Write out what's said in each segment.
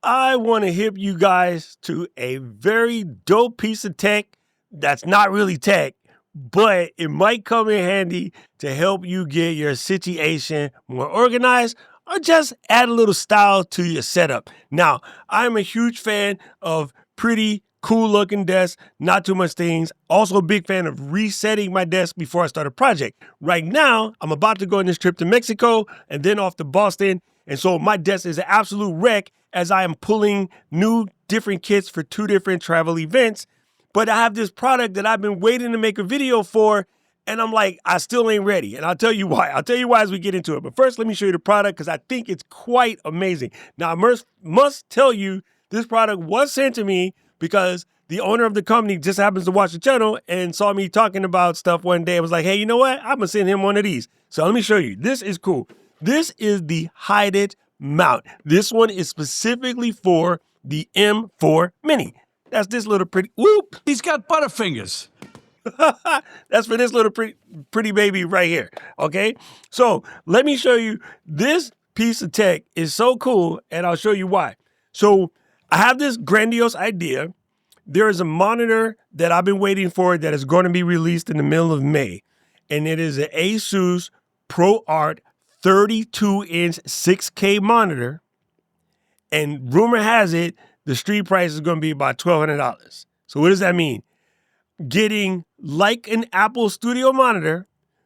I want to hip you guys to a very dope piece of tech that's not really tech, but it might come in handy to help you get your situation more organized or just add a little style to your setup. Now, I'm a huge fan of pretty cool looking desks, not too much things. Also a big fan of resetting my desk before I start a project. Right now, I'm about to go on this trip to Mexico and then off to Boston. And so my desk is an absolute wreck as I am pulling new different kits for 2 different travel events. But I have this product that I've been waiting to make a video for, and I'm like, I still ain't ready. And I'll tell you why. I'll tell you why as we get into it. But first, let me show you the product because I think it's quite amazing. Now, I must tell you, this product was sent to me because the owner of the company just happens to watch the channel and saw me talking about stuff one day. I was like, hey, you know what? I'm going to send him one of these. So let me show you. This is cool. This is the HideIt Mount. This one is specifically for the M4 Mini. That's this little pretty, whoop. He's got butterfingers. That's for this little pretty baby right here, okay? So let me show you, this piece of tech is so cool, and I'll show you why. So I have this grandiose idea. There is a monitor that I've been waiting for that is going to be released in the middle of May, and it is an Asus ProArt 32-inch 6K monitor, and rumor has it, the street price is going to be about $1,200. So what does that mean? Getting like an Apple Studio monitor,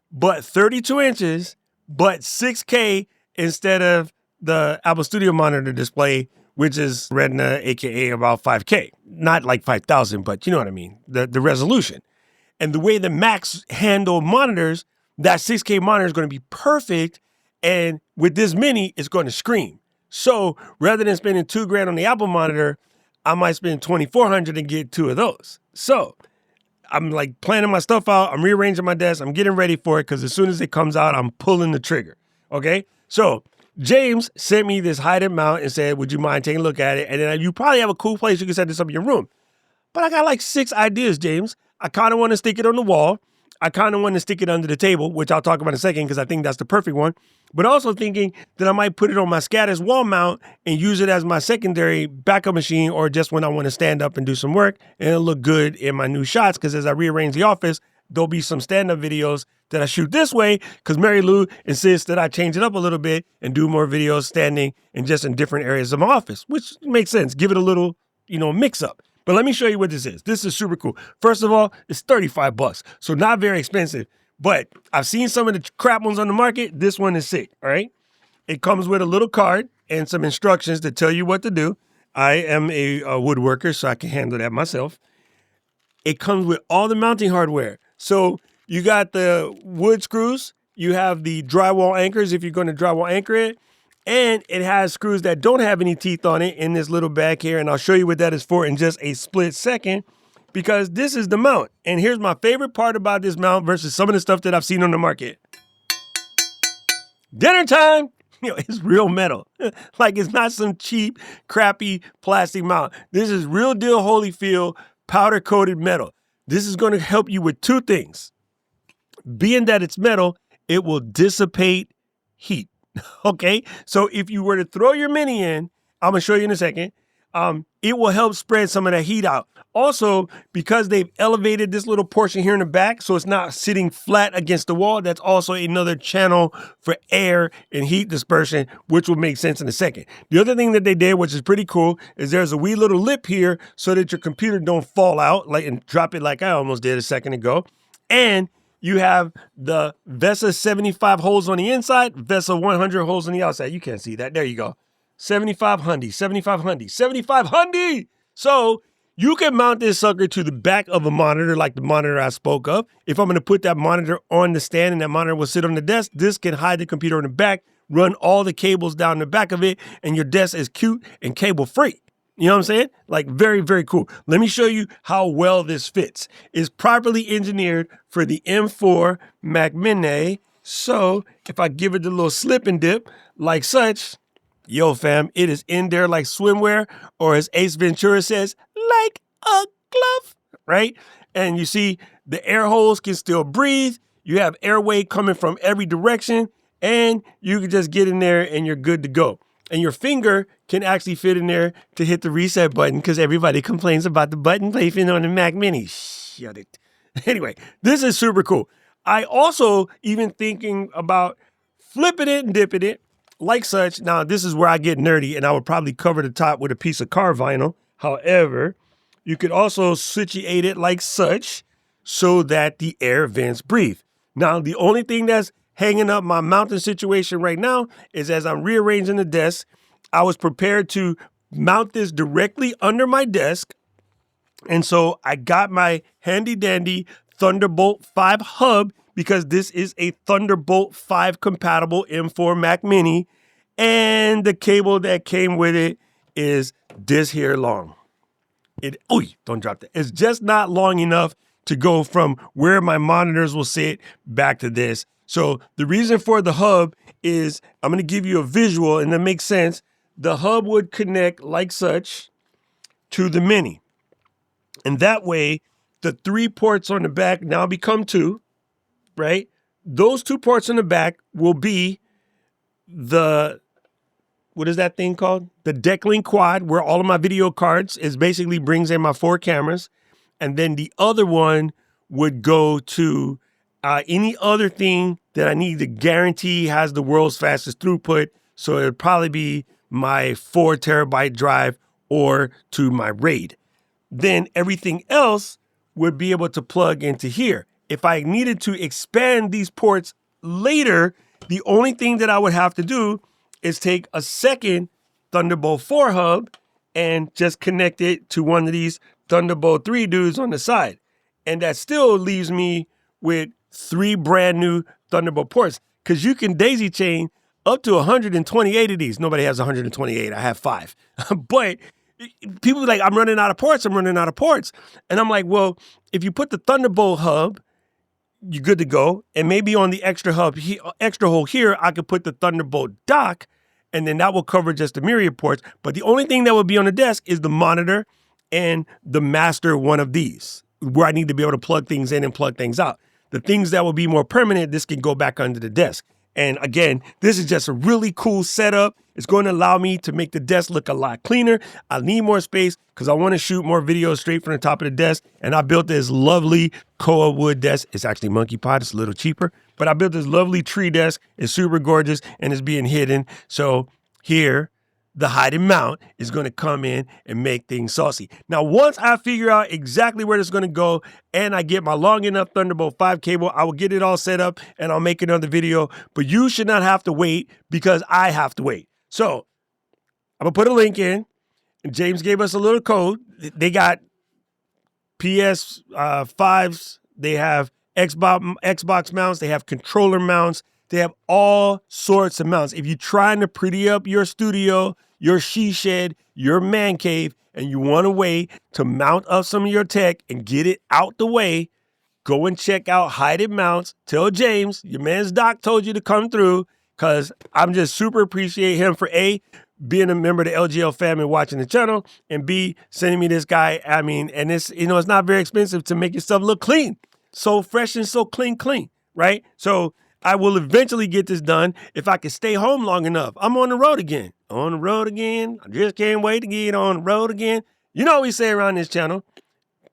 but 32 inches, but 6K instead of the Apple Studio monitor display, which is Retina, aka about 5K. Not like 5,000, but you know what I mean, the resolution. And the way the Macs handle monitors, that 6K monitor is going to be perfect, and with this mini, it's going to scream. So rather than spending $2,000 on the Apple monitor, I might spend $2,400 and get 2 of those. So I'm like planning my stuff out. I'm rearranging my desk. I'm getting ready for it because as soon as it comes out, I'm pulling the trigger. Okay. So James sent me this HideIt Mount and said, would you mind taking a look at it? And then you probably have a cool place you can set this up in your room. But I got like 6 ideas, James. I kind of want to stick it on the wall. I kind of want to stick it under the table, which I'll talk about in a second because I think that's the perfect one. But also thinking that I might put it on my Scatus wall mount and use it as my secondary backup machine, or just when I want to stand up and do some work and it'll look good in my new shots. Because as I rearrange the office, there'll be some stand-up videos that I shoot this way because Mary Lou insists that I change it up a little bit and do more videos standing and just in different areas of my office, which makes sense. Give it a little, mix up. But let me show you what this is. This is super cool. First of all, it's $35, so not very expensive. But I've seen some of the crap ones on the market. This one is sick, all right? It comes with a little card and some instructions to tell you what to do. I am a woodworker, so I can handle that myself. It comes with all the mounting hardware. So you got the wood screws. You have the drywall anchors if you're going to drywall anchor it. And it has screws that don't have any teeth on it in this little bag here. And I'll show you what that is for in just a split second, because this is the mount. And here's my favorite part about this mount versus some of the stuff that I've seen on the market. Dinner time. It's real metal. Like, it's not some cheap, crappy plastic mount. This is real deal Holyfield powder coated metal. This is going to help you with 2 things. Being that it's metal, it will dissipate heat. Okay, so if you were to throw your mini in, I'm gonna show you in a second, it will help spread some of that heat out. Also, because they've elevated this little portion here in the back, so it's not sitting flat against the wall, that's also another channel for air and heat dispersion, which will make sense in a second. The other thing that they did, which is pretty cool, is there's a wee little lip here so that your computer don't fall out and drop it like I almost did a second ago. And you have the VESA 75 holes on the inside, VESA 100 holes on the outside. You can't see that. There you go. 7500, 7500, 7500. So you can mount this sucker to the back of a monitor like the monitor I spoke of. If I'm going to put that monitor on the stand and that monitor will sit on the desk, this can hide the computer in the back, run all the cables down the back of it, and your desk is cute and cable free. You know what I'm saying? Like, very, very cool. Let me show you how well this fits. It's properly engineered for the M4 Mac Mini. So if I give it a little slip and dip like such, yo fam, it is in there like swimwear, or as Ace Ventura says, like a glove, right? And you see the air holes can still breathe. You have airway coming from every direction, and you can just get in there and you're good to go. And your finger can actually fit in there to hit the reset button because everybody complains about the button placement on the Mac Mini. Shut it. Anyway, this is super cool. I also even thinking about flipping it and dipping it like such. Now, this is where I get nerdy, and I would probably cover the top with a piece of car vinyl. However, you could also situate it like such so that the air vents breathe. Now, the only thing that's hanging up my mounting situation right now is as I'm rearranging the desk, I was prepared to mount this directly under my desk. And so I got my handy dandy Thunderbolt 5 hub because this is a Thunderbolt 5 compatible M4 Mac Mini. And the cable that came with it is this here long. Don't drop that. It's just not long enough to go from where my monitors will sit back to this. So the reason for the hub is I'm going to give you a visual and that makes sense. The hub would connect like such to the Mini. And that way, the 3 ports on the back now become 2, right? Those 2 ports on the back will be the, what is that thing called? The DeckLink Quad, where all of my video cards is basically brings in my 4 cameras. And then the other one would go to any other thing that I need to guarantee has the world's fastest throughput. So it'd probably be my 4 terabyte drive or to my RAID. Then everything else would be able to plug into here. If I needed to expand these ports later, the only thing that I would have to do is take a second Thunderbolt 4 hub and just connect it to one of these Thunderbolt 3 dudes on the side. And that still leaves me with 3 brand new Thunderbolt ports because you can daisy chain up to 128 of these. Nobody has 128. I have 5. But people are like, I'm running out of ports. And I'm like, well, if you put the Thunderbolt hub, you're good to go. And maybe on the extra hole here, I could put the Thunderbolt dock, and then that will cover just the myriad ports. But the only thing that would be on the desk is the monitor and the master one of these, where I need to be able to plug things in and plug things out. The things that will be more permanent, this can go back under the desk. And again, this is just a really cool setup. It's going to allow me to make the desk look a lot cleaner. I need more space because I want to shoot more videos straight from the top of the desk. And I built this lovely koa wood desk. It's actually monkey pot. It's a little cheaper. But I built this lovely tree desk. It's super gorgeous and it's being hidden. So here, the HideIt Mount is going to come in and make things saucy. Now, once I figure out exactly where this is going to go and I get my long enough Thunderbolt 5 cable, I will get it all set up and I'll make another video. But you should not have to wait because I have to wait. So I'm going to put a link in. James gave us a little code. They got PS5s. They have Xbox mounts. They have controller mounts. They have all sorts of mounts. If you're trying to pretty up your studio, your she shed, your man cave, and you want a way to mount up some of your tech and get it out the way, go and check out HideIt Mounts. Tell James, your man's Doc told you to come through because I'm just super appreciate him for A, being a member of the LGL family watching the channel, and B, sending me this guy. I mean, and it's, it's not very expensive to make your stuff look clean. So fresh and so clean, right? So I will eventually get this done if I can stay home long enough. I'm on the road again. I just can't wait to get on the road again. You know what we say around this channel.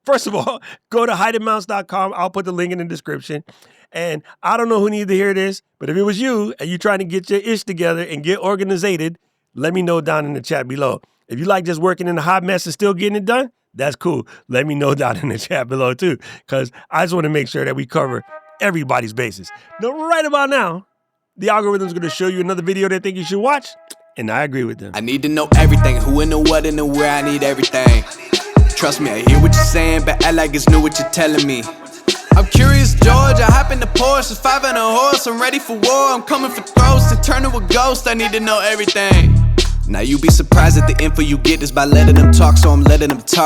First of all, go to HideItMounts.com. I'll put the link in the description. And I don't know who needs to hear this, but if it was you and you're trying to get your ish together and get organizated, let me know down in the chat below. If you like just working in a hot mess and still getting it done, that's cool. Let me know down in the chat below too, because I just want to make sure that we cover everybody's bases. Now, right about now, the algorithm is going to show you another video they think you should watch, and I agree with them. I need to know everything, who and the what and the where, I need everything. Trust me, I hear what you're saying, but act like it's new what you're telling me. I'm curious, George, I hop in the Porsche, it's 5 and a horse, I'm ready for war, I'm coming for throats, to turn to a ghost, I need to know everything. Now you be surprised at the info you get is by letting them talk, so I'm letting them talk.